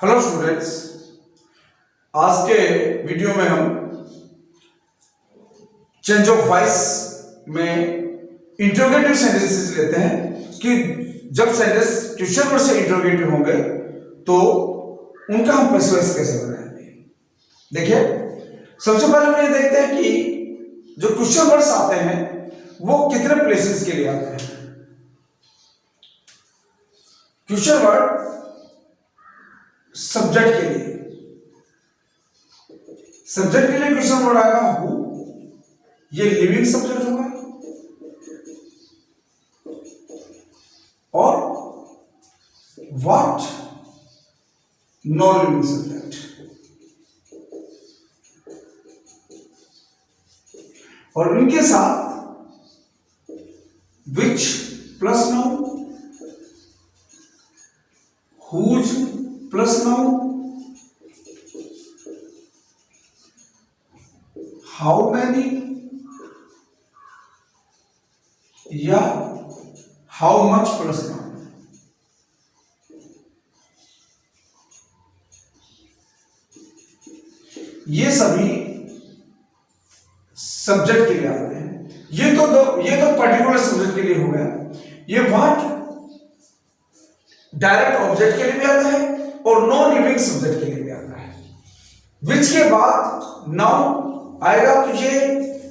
Hello students, आज के video में हम चेंज ऑफ वॉइस में इंट्रोगेटिव सेंटेंसेस लेते हैं कि जब सेंटेंस क्वेश्चन वर्ड से इंट्रोगेटिव होंगे तो उनका हम पर्सुएस कैसे बनाएंगे। देखिए, सबसे पहले हम ये देखते हैं कि जो क्वेश्चन वर्ड्स आते हैं वो कितने प्लेसेस के लिए आते हैं। क्वेश्चन वर्ड सब्जेक्ट के लिए क्वेश्चन वर्ड आएगा हु, ये लिविंग सब्जेक्ट होगा, और व्हाट नॉन लिविंग सब्जेक्ट, और इनके साथ which plus noun, whose plus noun, how many या हाउ मच प्लस नाउन। ये सभी सब्जेक्ट के लिए आते हैं। ये तो पर्टिकुलर सब्जेक्ट के लिए हो गया। ये व्हाट डायरेक्ट ऑब्जेक्ट के लिए भी आता है और नॉन लिविंग सब्जेक्ट के लिए भी आता है। विच के बाद नाउन आएगा तो ये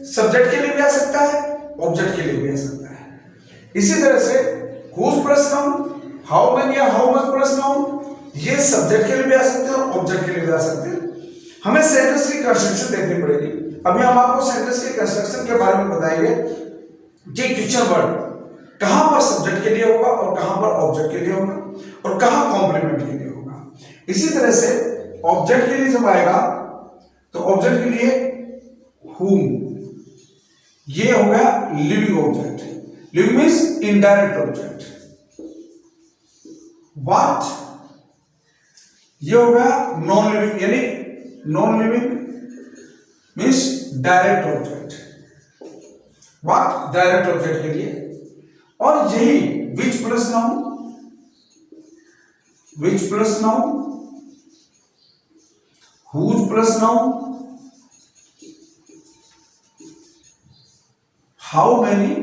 सब्जेक्ट के लिए भी आ सकता है, ऑब्जेक्ट के लिए भी आ सकता है। इसी तरह से whose plus noun, how many या हाउ मच प्लस नाउन, ये सब्जेक्ट के लिए भी आ सकते हैं और ऑब्जेक्ट के लिए भी आ सकते हैं। हमें सेंटेंस की कंस्ट्रक्शन देखनी पड़ेगी। अभी हम आपको सेंटेंस के कंस्ट्रक्शन के बारे में बताएंगे कि क्वेश्चन वर्ड कहां पर सब्जेक्ट के लिए होगा और कहां पर ऑब्जेक्ट के लिए होगा और कहां कॉम्प्लीमेंट के लिए होगा। इसी तरह से ऑब्जेक्ट के लिए जब आएगा तो ऑब्जेक्ट के लिए whom, ये हो गया living object. Living means indirect object. What, ये हो गया नॉन लिविंग, यानी non living means direct object. What direct object के लिए, और यही which plus noun, which plus noun, whose plus noun, how many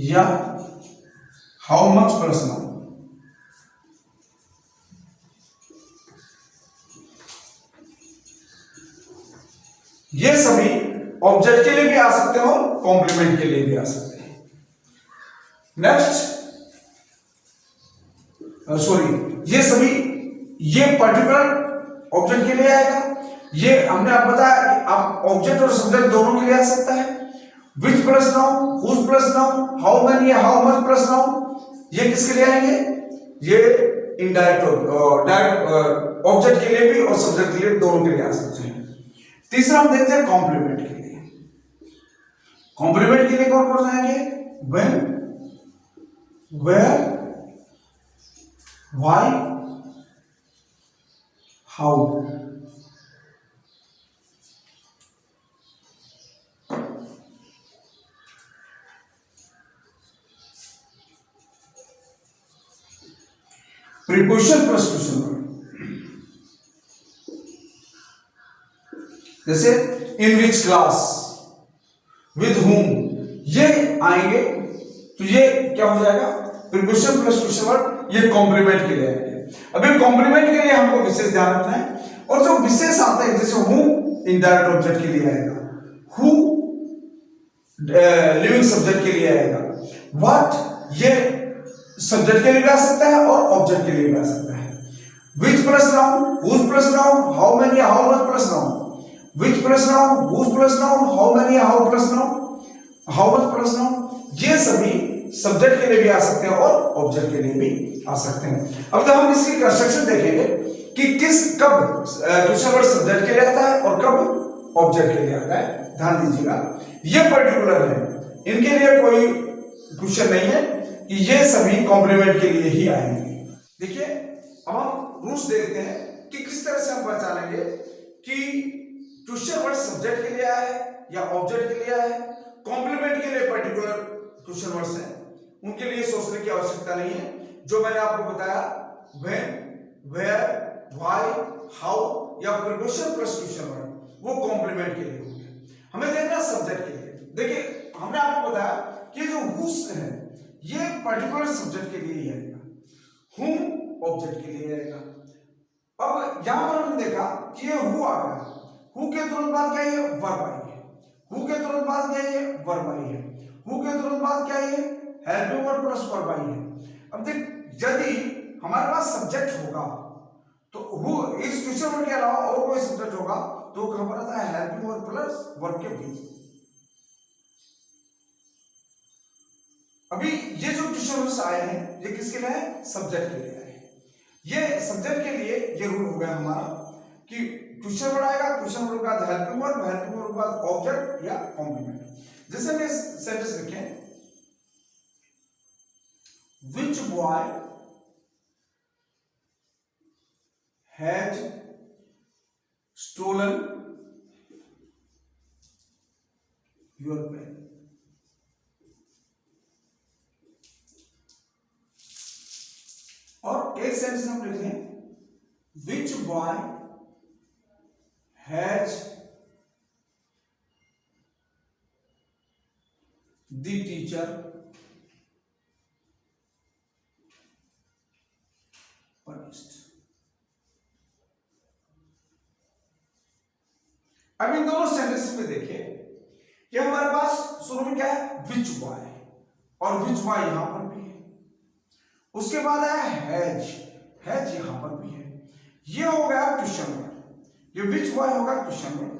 या हाउ मच प्लस नाउन। ये सभी ऑब्जेक्ट के लिए भी आ सकते हैं और कॉम्प्लीमेंट के लिए भी आ सकते हैं। नेक्स्ट, ये सभी ये पर्टिकुलर ऑब्जेक्ट के लिए आएगा। ये हमने आप बताया कि आप ऑब्जेक्ट और सब्जेक्ट दोनों के लिए आ सकता है। Which plus noun, whose plus noun, how many या हाउ मच प्लस नाउन, ये किसके लिए आएंगे? ये इनडायरेक्ट और डायरेक्ट ऑब्जेक्ट के लिए भी और सब्जेक्ट के लिए, दोनों के लिए आ सकते हैं। तीसरा हम देखते हैं कॉम्प्लीमेंट के लिए। कॉम्प्लीमेंट के लिए कौन कौन आएंगे? When, where, why, how. Preposition plus question word, जैसे in which class, with whom, ये आएंगे तो ये क्या हो जाएगा? प्रीपोजिशन प्लस क्वेश्चन वर्ड, ये कॉम्प्लीमेंट के लिए आएंगे। अभी कॉम्प्लीमेंट के लिए हमको विशेष ध्यान रखना है, और जो विशेष आते हैं जैसे हुम इनडायरेक्ट ऑब्जेक्ट के लिए आएगा, हु लिविंग सब्जेक्ट के लिए आएगा, व्हाट ये सब्जेक्ट के लिए भी आ सकता है और ऑब्जेक्ट के लिए भी आ सकता है। Which plus noun, whose plus noun, how many how much plus noun, which plus noun, whose plus noun, how many how plus noun, how much plus noun, ये सभी सब्जेक्ट के लिए भी आ सकते हैं और ऑब्जेक्ट के लिए भी आ सकते हैं। अब हम इसकी कंस्ट्रक्शन देखेंगे कि कब क्वेश्चन वर्ड सब्जेक्ट के लिए आता है और कब ऑब्जेक्ट के लिए आता है। ध्यान दीजिएगा, ये पर्टिकुलर है, इनके लिए कोई क्वेश्चन नहीं है कि ये सभी कॉम्प्लीमेंट के लिए ही आएंगे। देखिए, अब हम रूल्स देखते हैं कि किस तरह से हम पहचानेंगे कि क्वेश्चन वर्ड सब्जेक्ट के लिए आया है या ऑब्जेक्ट के लिए आया है। कॉम्प्लीमेंट के लिए पर्टिकुलर क्वेश्चन वर्ड्स हैं, उनके लिए सोचने की आवश्यकता नहीं है। जो मैंने आपको बताया व्हेन, वेयर, व्हाई, हाउ या प्रीपोजिशन प्लस क्वेश्चन वर्ड, वो कॉम्प्लीमेंट के लिए हो गया। हमें देखना सब्जेक्ट के लिए। देखिए हमने आपको बताया कि जो हुस है ये पर्टिकुलर सब्जेक्ट के लिए ही आएगा, हुम ऑब्जेक्ट के लिए आएगा। अब यहां पर हमने देखा कि ये हु आ गया, हु के तुरंत बाद क्या है, वर्ब आई है। हु के तुरंत बाद क्या है, वर्ब आई है। हु के तुरंत बाद क्या है, helping verb plus verb I है। अब देख यदि हमारे पास सब्जेक्ट होगा तो हु इस क्वेश्चन वर्ड के अलावा और कोई सब्जेक्ट होगा तो कहां पर आता है, हेल्पिंग वर्ब प्लस वर्ब के बीच। अभी ये जो क्वेश्चन वर्ड्स आए हैं ये किसके लिए है, सब्जेक्ट के लिए आए हैं। ये सब्जेक्ट के लिए ये रूल हो गया हमारा कि क्वेश्चन वर्ड आएगा, क्वेश्चन वर्ड के बाद हेल्पिंग वर्ब, हेल्पिंग वर्ब के बाद ऑब्जेक्ट या कॉम्प्लीमेंट। जैसे हमने सेंटेंस लिखे, which boy has stolen your pen. और एक सेंटेंस हम लिखे, which boy has the teacher punished. अब इन दोनों सेंटेंस में देखिए कि हमारे पास शुरू में क्या है, व्हिच बॉय, और व्हिच बॉय यहां पर भी है। उसके बाद आया हैज, हैज यहां पर भी है। ये हो गया क्वेश्चन वर्ड, ये व्हिच बॉय होगा क्वेश्चन वर्ड,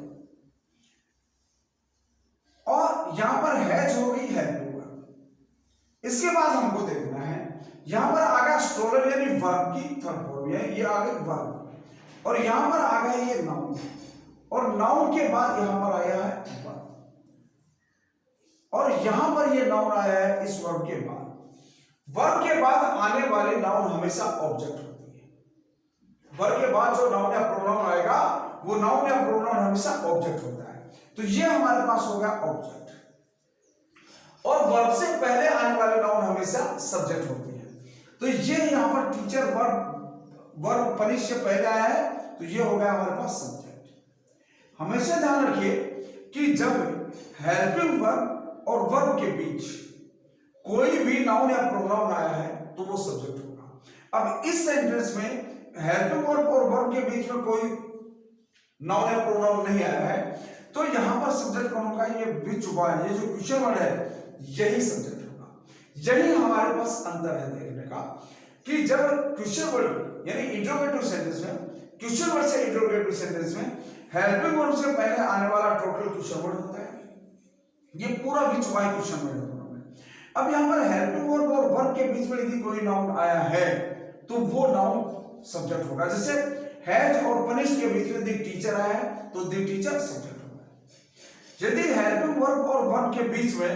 और यहां पर हैज हो गई हेल्पिंग वर्ब। इसके बाद हमको देखना है यहां पर आ गया स्टोलन यानी वर्ब की थर्ड फॉर्म है, ये आ गई वर्ब, और यहां पर आ गया ये नाउन, और नाउन के बाद यहां पर आया है वर्ब, और यहां पर ये नाउन आया है इस वर्ब के बाद। वर्ब के बाद आने वाले नाउन हमेशा ऑब्जेक्ट होती है। वर्ब के बाद जो नाउन या प्रोनाउन आएगा वो नाउन या प्रोनाउन हमेशा ऑब्जेक्ट होता है। तो ये हमारे पास हो गया ऑब्जेक्ट, और वर्ब से पहले आने वाले नाउन हमेशा सब्जेक्ट होती है। तो ये यहां पर टीचर वर्ब पनिश से पहले आया है, तो ये हो गया हमारे पास सब्जेक्ट। हमेशा ध्यान रखिए कि जब हेल्पिंग वर्ब और वर्ब के बीच कोई भी नाउन या प्रोनाउन आया है तो वो सब्जेक्ट होगा। अब इस सेंटेंस में हेल्पिंग वर्ब और वर्ब के बीच में कोई नाउन या प्रोनाउन नहीं आया है, तो यहां पर सब्जेक्ट कौन होगा, ये व्हिच बॉय, ये जो क्वेश्चन वर्ड है यही सब्जेक्ट होगा। यही हमारे पास अंतर है देखने का कि जब क्वेश्चन वर्ड यानी इंटरोगेटिव सेंटेंस में, क्वेश्चन वर्ड से इंटरोगेटिव सेंटेंस में हेल्पिंग वर्ब से पहले आने वाला टोटल क्वेश्चन वर्ड होता है। ये पूरा व्हिच बॉय क्वेश्चन वर्ड है दोनों में। अब यहां पर हेल्पिंग वर्ब और वर्ब के बीच में यदि कोई नाउन आया है तो वो नाउन सब्जेक्ट होगा। जैसे हैज और पनिश के बीच में द टीचर आया है तो द टीचर सब्जेक्ट होगा। यदि हेल्पिंग वर्ब और वर्ब के बीच में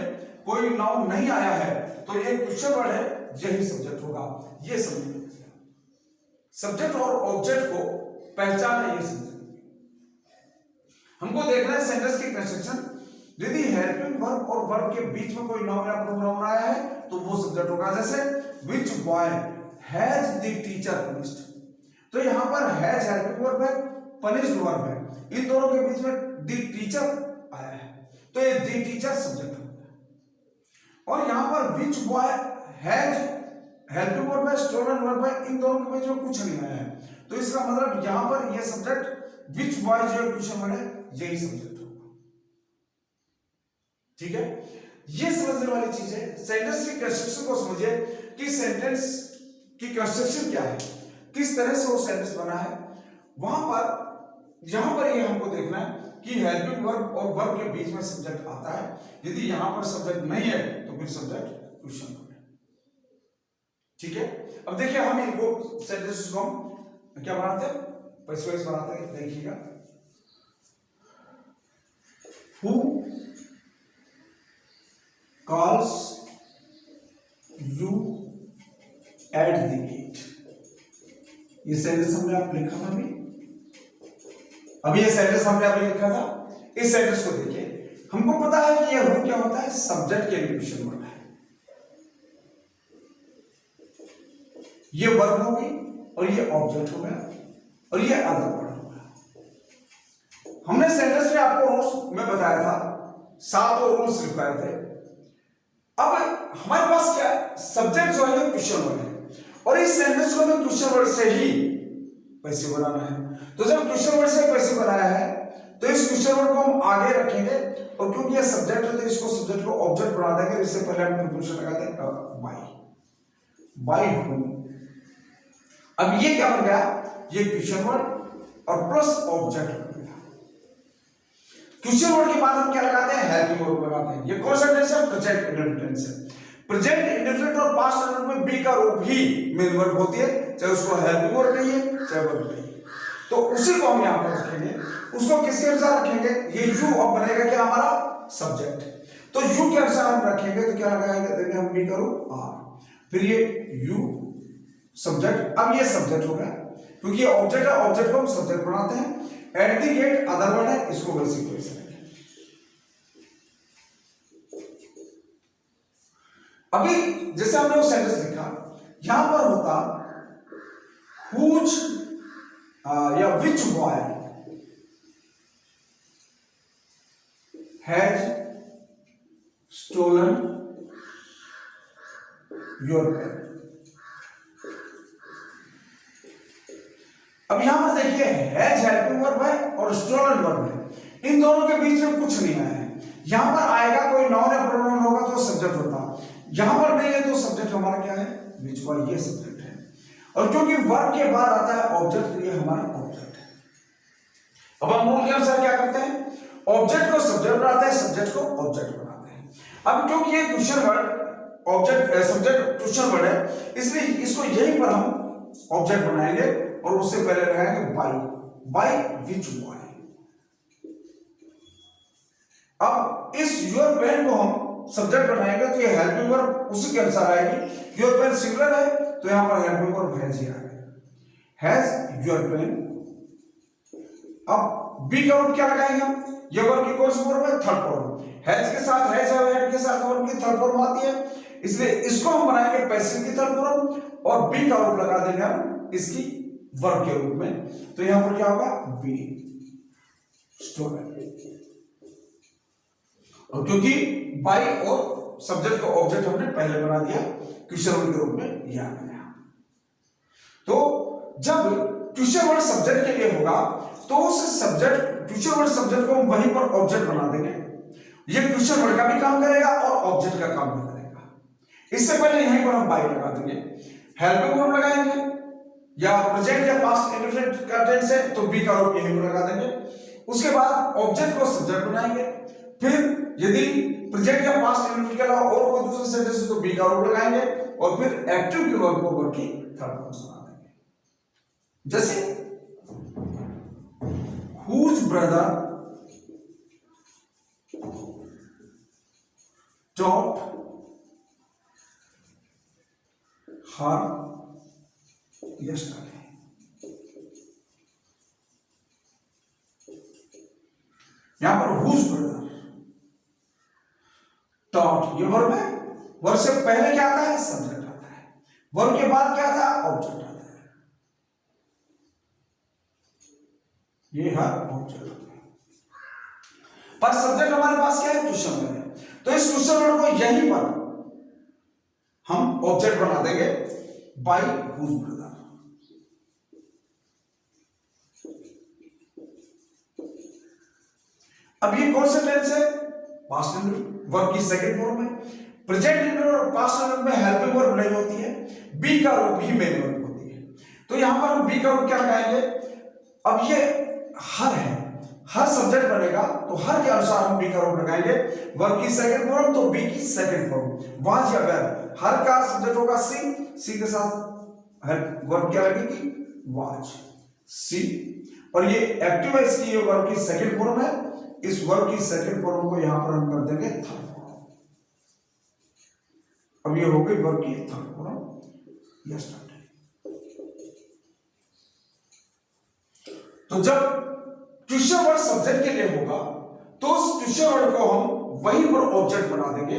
कोई नाउन नहीं आया है तो ये क्वेश्चन वर्ड है, यही सब्जेक्ट होगा। ये समझ सब्जेक्ट और ऑब्जेक्ट को पहचाना, ये समझ हमको देखना है सेंटेंस की कंस्ट्रक्शन। यदि हेल्पिंग वर्ब और वर्ब के बीच में कोई नाउन या प्रोनाउन आया है तो वो सब्जेक्ट होगा। जैसे which boy has the teacher punished, तो यहां पर हैज हेल्पिंग वर्ब है, पनिश्ड वर्ब है, इन दोनों के बीच में द टीचर आया है तो ये द टीचर सब्जेक्ट हो गया। और यहां पर which boy has helping verb है, स्टोलन वर्ब है, इन दोनों के बीच में कुछ नहीं आया है तो इसका मतलब यहां पर ये सब्जेक्ट व्हिच बॉय जो क्वेश्चन वर्ड है यही सब्जेक्ट होगा। ठीक है, ये समझने वाली चीज है। सेंटेंस की कंस्ट्रक्शन को समझिए कि सेंटेंस की कंस्ट्रक्शन क्या है, किस तरह से वो सेंटेंस बना है। वहां पर यहां पर ये हमको देखना है कि हेल्पिंग वर्ब और वर्ब के बीच में सब्जेक्ट आता है। यदि यहां पर सब्जेक्ट नहीं है तो फिर सब्जेक्ट क्वेश्चन वर्ड है। ठीक है, अब देखिए हम इनको सेंटेंस को हम क्या बनाते हैं, पैसेज बनाते हैं। देखिएगा, who calls you at the gate, ये सेंटेंस हमने आप लिखा था अभी ये सेंटेंस हमने अभी लिखा था। इस सेंटेंस को देखिए, हमको पता है कि ये हु क्या होता है, सब्जेक्ट के लिए क्वेश्चन वर्ड है। ये वर्ब होगी और ये ऑब्जेक्ट हो गया और ये अदर वर्ड हो गया। हमने सेंटेंस में आपको रूल्स में बताया था, 7 रूल्स लिखवाए थे। अब हमारे पास क्या है, सब्जेक्ट जो है क्वेश्चन वर्ड है और इस सेंटेंस को हमें क्वेश्चन वर्ड से ही पैसे बनाना है। तो जब क्वेश्चन वर्ड से पैसे बनाया है तो इस क्वेश्चन वर्ड को हम आगे रखेंगे और क्योंकि ये सब्जेक्ट है तो इसको सब्जेक्ट को ऑब्जेक्ट बना देंगे। इससे पहले हम प्रीपोजिशन लगा देंगे बाय हूं। अब ये क्या बन गया, ये क्वेश्चन वर्ड और प्लस ऑब्जेक्ट बन गया। क्वेश्चन वर्ड के बाद हम क्या लगाते हैं, हेल्पिंग वर्ब लगाते हैं। ये कौन सा टेंस है, प्रेजेंट इंडेफिनिट है। प्रेजेंट इंडेफिनिट और पास्ट इंडेफिनिट में बी का रूप ही मेन वर्ब होती है, चाहे उसको हेल्पिंग वर्ब कहिए चाहे वर्ब कहिए। तो उसी को हम यहां पर रखेंगे। उसको किसके अनुसार रखेंगे, ये यू अब बनेगा क्या हमारा सब्जेक्ट, तो यू के अनुसार हम रखेंगे तो क्या लगाएंगे, देखिए हम बी का रूप आर, फिर ये यू सब्जेक्ट। अब ये सब्जेक्ट हो गया क्योंकि ये ऑब्जेक्ट है, ऑब्जेक्ट को हम सब्जेक्ट बनाते हैं। At the rate other word है, इसको वैसे को वैसे रखेंगे। अभी जैसे हमने वो सेंटेंस लिखा, यहां पर होता हुज या which boy has stolen your pen. अब यहां पर देखिए हैज हेल्पिंग वर्ब है और स्टोलन वर्ब है, इन दोनों के बीच में कुछ नहीं आया है। यहां पर आएगा कोई नाउन या प्रोनाउन होगा तो सब्जेक्ट होता, यहां पर नहीं है तो सब्जेक्ट हमारा क्या है, विच बॉय, ये सब्जेक्ट है। और क्योंकि वर्ब के बाद आता है ऑब्जेक्ट, तो ये हमारा ऑब्जेक्ट है। अब हम रूल के अनुसार क्या करते हैं, ऑब्जेक्ट को सब्जेक्ट बनाते हैं, सब्जेक्ट को ऑब्जेक्ट बनाते हैं। अब क्योंकि ये question word object subject question word है, इसलिए इसको यहीं पर हम ऑब्जेक्ट बनाएंगे और उससे पहले लगाएंगे बाय विच बॉय। अब इस योर पेन को हम सब्जेक्ट बनाएंगे तो ये हेल्पिंग वर्ब उसी के अनुसार आएगी। योर पेन सिंगुलर है तो यहां पर हेल्पिंग वर्ब हैज ही आ गया, हैज योर पेन। अब बी का रूप क्या लगाएंगे हम, ये वर्ब की कौन सी फॉर्म है, थर्ड फॉर्म। हैज के साथ हैज और हैड के साथ वर्ब की थर्ड फॉर्म आती है, इसलिए इसको हम बनाएंगे पैसिव की थर्ड फॉर्म और बी का रूप लगा देंगे हम इसकी वर्ब के रूप में। तो यहां पर क्या होगा, बी स्टोलन। और क्योंकि बाय और सब्जेक्ट को ऑब्जेक्ट हमने पहले बना दिया क्वेश्चन वर्ड के रूप में, यह आ गया। तो जब क्वेश्चन वर्ड सब्जेक्ट के लिए होगा तो उस सब्जेक्ट क्वेश्चन वर्ड सब्जेक्ट को हम वहीं पर ऑब्जेक्ट बना देंगे। ये क्वेश्चन वर्ड का भी काम करेगा और ऑब्जेक्ट का काम भी करेगा। इससे पहले यहीं पर हम बाय लगा देंगे, हेल्पिंग वर्ब लगाएंगे या प्रेजेंट या पास्ट इंडेफिनिट का टेंस है तो बी का रूप यहीं पर लगा देंगे। उसके बाद ऑब्जेक्ट को सब्जेक्ट बनाएंगे, फिर यदि प्रेजेंट या पास्ट इंडेफिनिट के अलावा और कोई दूसरा सेंटेंस तो बी का रूप लगाएंगे और फिर एक्टिव के वर्ब को वर्ब की थर्ड फॉर्म बना देंगे। जैसे whose brother taught her yesterday। यहां पर whose brother taught, ये वर्ब है, वर्ब से पहले क्या आता है, सब्जेक्ट आता है, वर्ब के बाद क्या आता है, ऑब्जेक्ट आता है। ये हर ऑब्जेक्ट पर सब्जेक्ट हमारे पास क्या है, क्वेश्चन वर्ड है। तो इस क्वेश्चन वर्ड को यहीं पर हम ऑब्जेक्ट बना देंगे बाय हुज ब्रदर। अब ये कौन सा टेंस है, पास्ट इंडेफिनिट, वर्ब की सेकंड फॉर्म है। प्रेजेंट इंडेफिनिट और पास्ट इंडेफिनिट में हेल्पिंग वर्ब नहीं होती है, बी का रूप ही मेन वर्ब होती है। तो यहां पर हम बी का रूप क्या लगाएंगे, अब ये हर है, हर सब्जेक्ट बनेगा तो हर के अनुसार हम बी का रूप लगाएंगे। वर्ब की सेकंड फॉर्म तो बी की सेकंड फॉर्म, वाज या वेर, हर का सब्जेक्ट होगा सी, सी के साथ वर्ब क्या लगेगी, वाज, सी। और ये एक्टिव है, इसकी ये वर्ब की सेकंड फॉर्म है, इस वर्ब की सेकंड फॉर्म को यहां पर हम कर देंगे थर्ड फॉर्म। अब ये हो गई वर्ब की थर्ड फॉर्म, यस्टरडे। तो जब क्वेश्चन वर्ड सब्जेक्ट के लिए होगा तो उस क्वेश्चन वर्ड को हम वहीं पर ऑब्जेक्ट बना देंगे।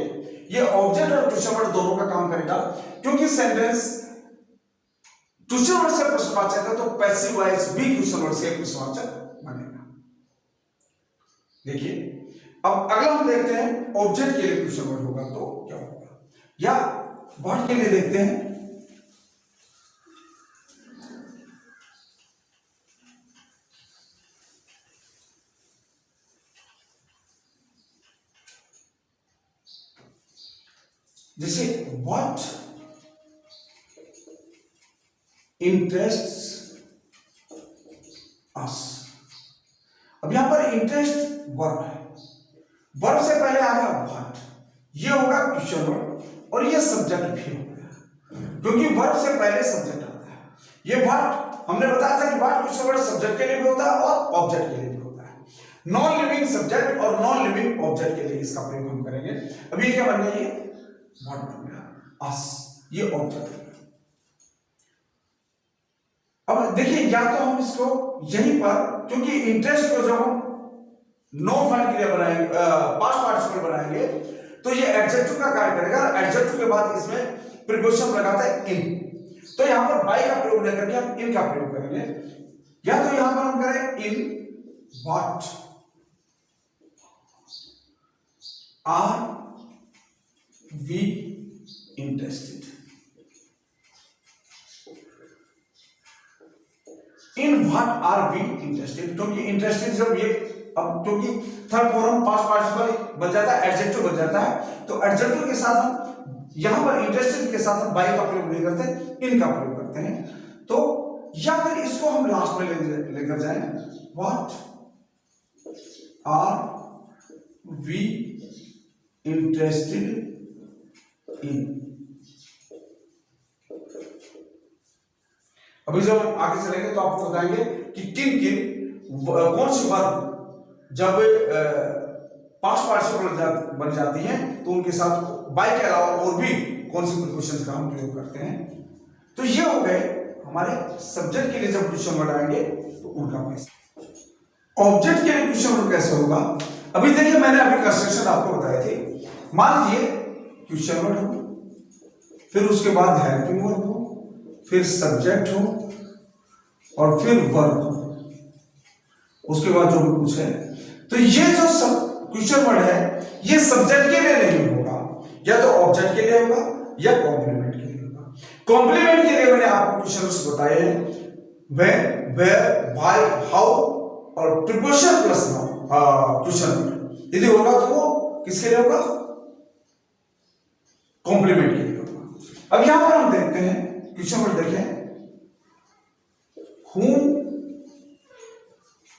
ये ऑब्जेक्ट और क्वेश्चन वर्ड दोनों का काम करेगा, क्योंकि सेंटेंस क्वेश्चन वर्ड से प्रश्नवाचक है तो पैसिव वॉइस भी क्वेश्चन वर्ड से प्रश्नवाचक बनेगा। देखिए अब अगला हम देखते हैं ऑब्जेक्ट के लिए क्वेश्चन वर्ड होगा तो क्या होगा, या वर्ड के लिए देखते हैं। जैसे व्हाट इंटरेस्ट्स अस। अब यहां पर इंटरेस्ट वर्ब है, वर्ब से पहले आ गया व्हाट, ये होगा क्वेश्चन वर्ड और ये सब्जेक्ट भी हो गया क्योंकि वर्ब से पहले सब्जेक्ट आता है। ये व्हाट हमने बताया था कि व्हाट क्वेश्चन वर्ड सब्जेक्ट के लिए भी होता है और ऑब्जेक्ट के लिए भी होता है। नॉन लिविंग सब्जेक्ट और नॉन लिविंग ऑब्जेक्ट के लिए इसका प्रयोग हम करेंगे। अब ये क्या बन गया, ये व्हाट बन गया, अस, ये ऑब्जेक्ट। अब देखिए या तो हम इसको यहीं पर, क्योंकि इंटरेस्ट को जब हम नॉन फाइल क्रिया बनाएंगे, पास्ट पार्टिसिपल बनाएंगे तो ये एडजेक्टिव का कार्य करेगा। एडजेक्टिव के बाद इसमें प्रीपोजिशन लगाता है इन, तो यहां पर बाय का प्रयोग नहीं करके हम इन का प्रयोग करेंगे। या तो यहां पर हम करें in what are we interested, in what are we interested, क्योंकि इंटरेस्टेड जब ये, अब क्योंकि थर्ड फॉर्म पास्ट पार्टिसिपल बन जाता है, एडजेक्टिव बन जाता है, तो एडजेक्टिव के साथ हम यहां पर इंटरेस्टेड के साथ हम बाय का प्रयोग नहीं करते, इन का प्रयोग करते हैं। तो या फिर इसको हम लास्ट में लेकर जाएं, what are we interested in. अभी जब हम आगे चलेंगे तो आपको बताएंगे कि किन किन कौन सी वर्ब जब पास्ट पार्टिसिपल बन जाती हैं तो उनके साथ बाय के अलावा और भी कौन सी प्रीपोजिशंस का हम प्रयोग करते हैं। तो ये हो गए हमारे सब्जेक्ट के लिए जब क्वेश्चन वर्ड आएंगे तो उनका कैसे। ऑब्जेक्ट के लिए क्वेश्चन वर्ड कैसे होगा, अभी देखिए मैंने अभी कंस्ट्रक्शन आपको बताए थे। मान लीजिए क्वेश्चन वर्ड हो, फिर उसके बाद हेल्पिंग वर्ब हो, फिर सब्जेक्ट हो और फिर वर्ब हो, उसके बाद जो भी कुछ है। तो ये जो सब क्वेश्चन वर्ड है ये सब्जेक्ट के लिए नहीं होगा, या तो ऑब्जेक्ट के लिए होगा या कॉम्प्लीमेंट के लिए होगा। कॉम्प्लीमेंट के लिए मैंने आपको क्वेश्चन बताए हैं, व्हेन, वेयर, व्हाई, हाउ और preposition plus noun question word यदि होगा तो वो किसके लिए होगा, कॉम्प्लीमेंट के लिए होगा। अब यहां पर हम देखते हैं क्वेश्चन वर्ड, देखें whom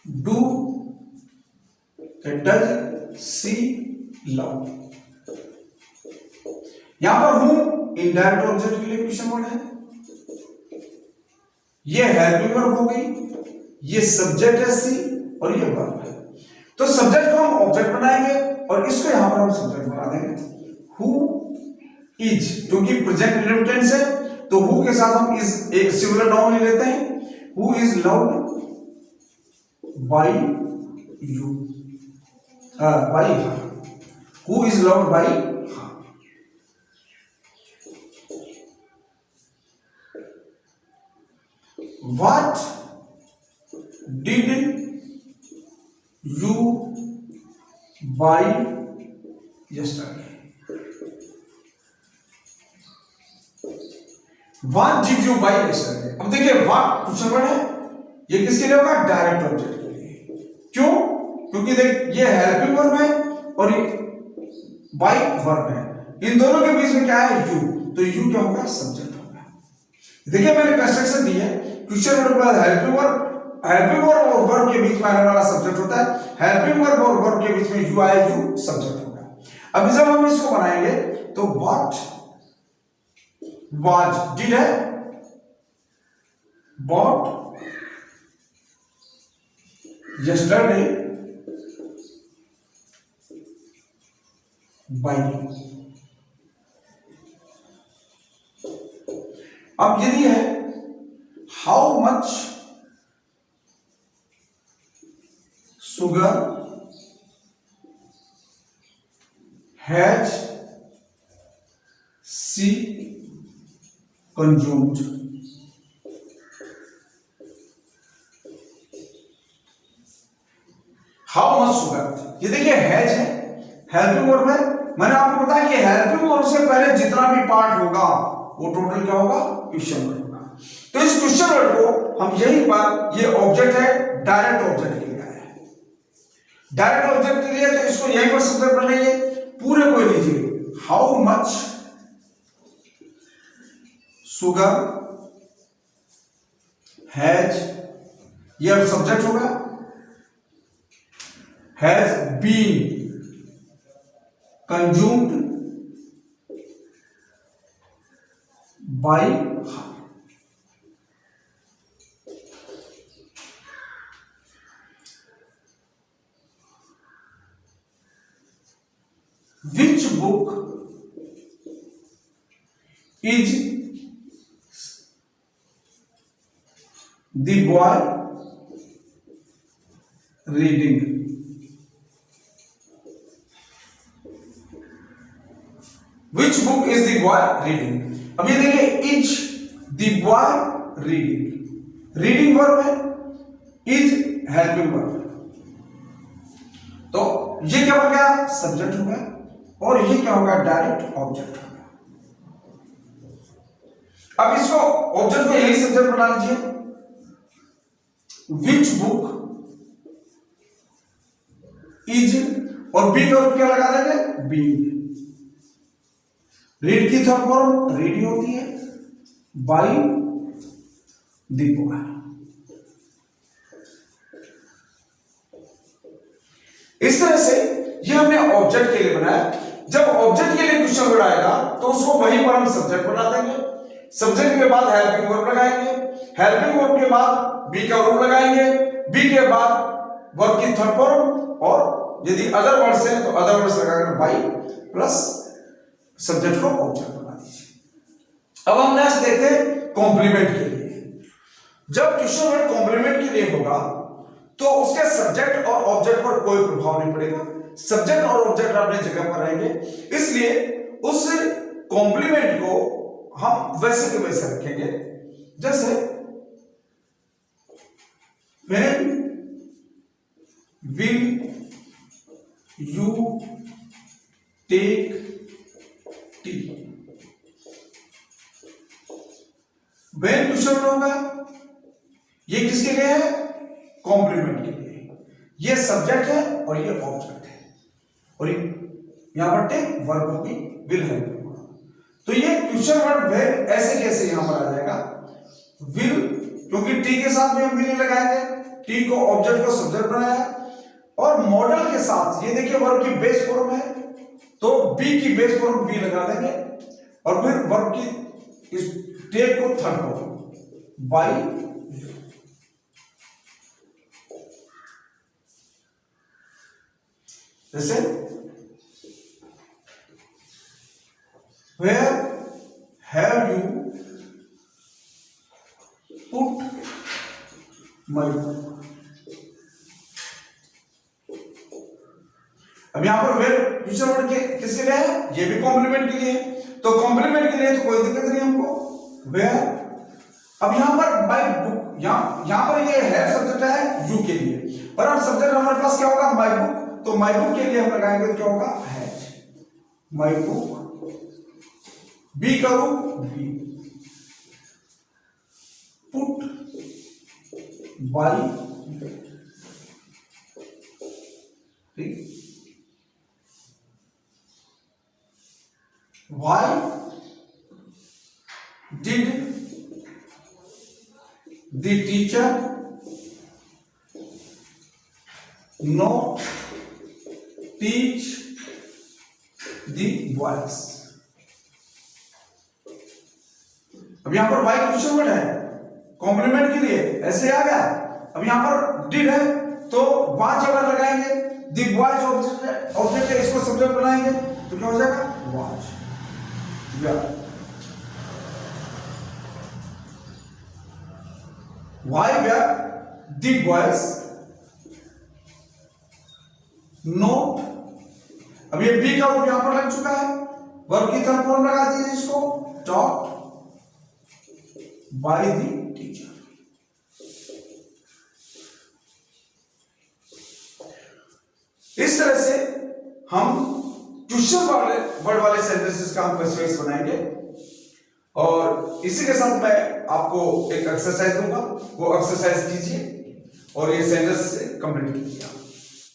do does she love। यहां पर whom इनडायरेक्ट ऑब्जेक्ट के लिए क्वेश्चन वर्ड है, ये हेल्पिंग वर्ब हो गई, ये सब्जेक्ट है सी और ये वर्ब है। तो सब्जेक्ट को हम ऑब्जेक्ट बनाएंगे और इसको यहां पर हम सब्जेक्ट बना देंगे। हु इज, क्योंकि प्रेजेंट इंडेफिनिट टेंस है तो हु के साथ हम इज एक सिंगुलर नाउन ले लेते हैं। Who is loved by you, by her, who is loved by her. What did you buy yesterday. What did you buy yesterday. अब देखिए व्हाट क्वेश्चन वर्ड है, ये किसके लिए होगा, डायरेक्ट ऑब्जेक्ट के लिए। क्यों, क्योंकि देख ये हेल्पिंग वर्ब है और ये बाय वर्ब है, इन दोनों के बीच में क्या है, यू, तो यू क्या होगा, सब्जेक्ट होगा। देखिए मैंने कंस्ट्रक्शन दी है, क्वेश्चन वर्ड के बाद हेल्पिंग वर्ब, हेल्पिंग वर्ब और वर्ब के बीच में आने वाला सब्जेक्ट होता है, हेल्पिंग वर्ब और वर्ब के बीच में यू आए, यू सब्जेक्ट होगा। अब जब हम इसको बनाएंगे तो व्हाट वाज, डिड है, बॉट यस्टरडे बाय यू। अब यदि है how much sugar has she consumed, how much sugar, ये देखिए हैज है, हेल्पिंग वर्ब है। मैंने आपको बताया कि हेल्पिंग वर्ब से पहले जितना भी पार्ट होगा वो टोटल क्या होगा, क्वेश्चन वर्ड होगा। तो इस क्वेश्चन वर्ड को हम यहीं पर, ये ऑब्जेक्ट है, डायरेक्ट ऑब्जेक्ट के लिए आया है, डायरेक्ट ऑब्जेक्ट के लिए, तो इसको यहीं पर सब्जेक्ट बनाइए, पूरे को लीजिए, हाउ मच शुगर हैज, ये अब सब्जेक्ट होगा, has been consumed by her. Which book is the boy reading? Which book is the boy reading? अब ये देखिए, is the boy reading, reading verb है, is हेल्पिंग वर्ब है, तो ये क्या बन गया, सब्जेक्ट हो गया, और ये क्या होगा, डायरेक्ट ऑब्जेक्ट होगा। अब इसको ऑब्जेक्ट को यही सब्जेक्ट बना लीजिए, विच बुक इज, और बी का रूप क्या लगा देंगे, बीइंग। रीड की थर्ड फॉर्म रीडिंग होती है, बाय द बॉय। इस तरह से ये हमने ऑब्जेक्ट के लिए बनाया। जब ऑब्जेक्ट के लिए क्वेश्चन वर्ड आएगा तो उसको वहीं पर हम सब्जेक्ट बना देंगे, सब्जेक्ट के बाद हेल्पिंग वर्ब लगाएंगे, हेल्पिंग वर्ब के बाद बी का रूप लगाएंगे, बी के बाद वर्ब की थर्ड फॉर्म, और यदि अदर वर्ड्स हैं तो अदर वर्ड्स लगाकर बाय प्लस सब्जेक्ट को ऑब्जेक्ट बना दीजिए। अब हम नेक्स्ट देखते हैं कॉम्प्लीमेंट के लिए। जब क्वेश्चन वर्ड कॉम्प्लीमेंट के लिए होगा तो उसके सब्जेक्ट और ऑब्जेक्ट पर कोई प्रभाव नहीं पड़ेगा, सब्जेक्ट और ऑब्जेक्ट अपने जगह पर रहेंगे, इसलिए उस कॉम्प्लीमेंट को हम वैसे के वैसे रखेंगे। जैसे when will you take tea, when question होगा, ये किसके लिए है, कॉम्प्लीमेंट के लिए, ये सब्जेक्ट है और ये ऑब्जेक्ट है, और यहां पर टेक वर्ब होगी, विल हेल्प। तो ये क्वेश्चन वर्ड वेन ऐसे कैसे यहां पर आ जाएगा, विल, क्योंकि टी के साथ में हम विल लगाएंगे, टी को ऑब्जेक्ट को सब्जेक्ट बनाया, और मॉडल के साथ ये देखिए वर्ब की बेस फॉर्म है तो बी की बेस फॉर्म बी लगा देंगे, और फिर वर्ब की इस टेक को थर्ड फॉर्म बाय। जैसे where have you put my book? अब यहां पर वेयर क्वेश्चन वर्ड के किसके लिए है, ये भी कॉम्प्लीमेंट के लिए है, तो कॉम्प्लीमेंट के लिए तो कोई दिक्कत नहीं हमको, वेयर। अब यहां पर माय बुक, यहां पर ये है सब्जेक्ट है यू के लिए, पर अब सब्जेक्ट हमारे पास क्या होगा, माय बुक, तो माय बुक के लिए हम लगाएंगे तो क्या होगा, हैज, माय बुक, बी का रूप बी, पुट बाय, ठीक। Why did the teacher not teach the boys? अब यहां पर why क्वेश्चन वर्ड है, कॉम्प्लीमेंट के लिए ऐसे आ गया। अब यहां पर did है तो वाच अगर लगाएंगे, the boys ऑब्जेक्ट है, इसको सब्जेक्ट बनाएंगे तो क्या हो जाएगा, watch. Why were the boys not, अब ये बी का रूप यहां पर लग चुका है, वर्ब की थर्ड फॉर्म लगा दीजिए इसको, taught by the teacher। इस तरह से हम क्वेश्चन वर्ड वाले सेंटेंसेस का हम पर्सपेक्स बनाएंगे। और इसी के साथ मैं आपको एक एक्सरसाइज दूंगा, वो एक्सरसाइज कीजिए और ये सेंटेंस कंप्लीट कीजिए।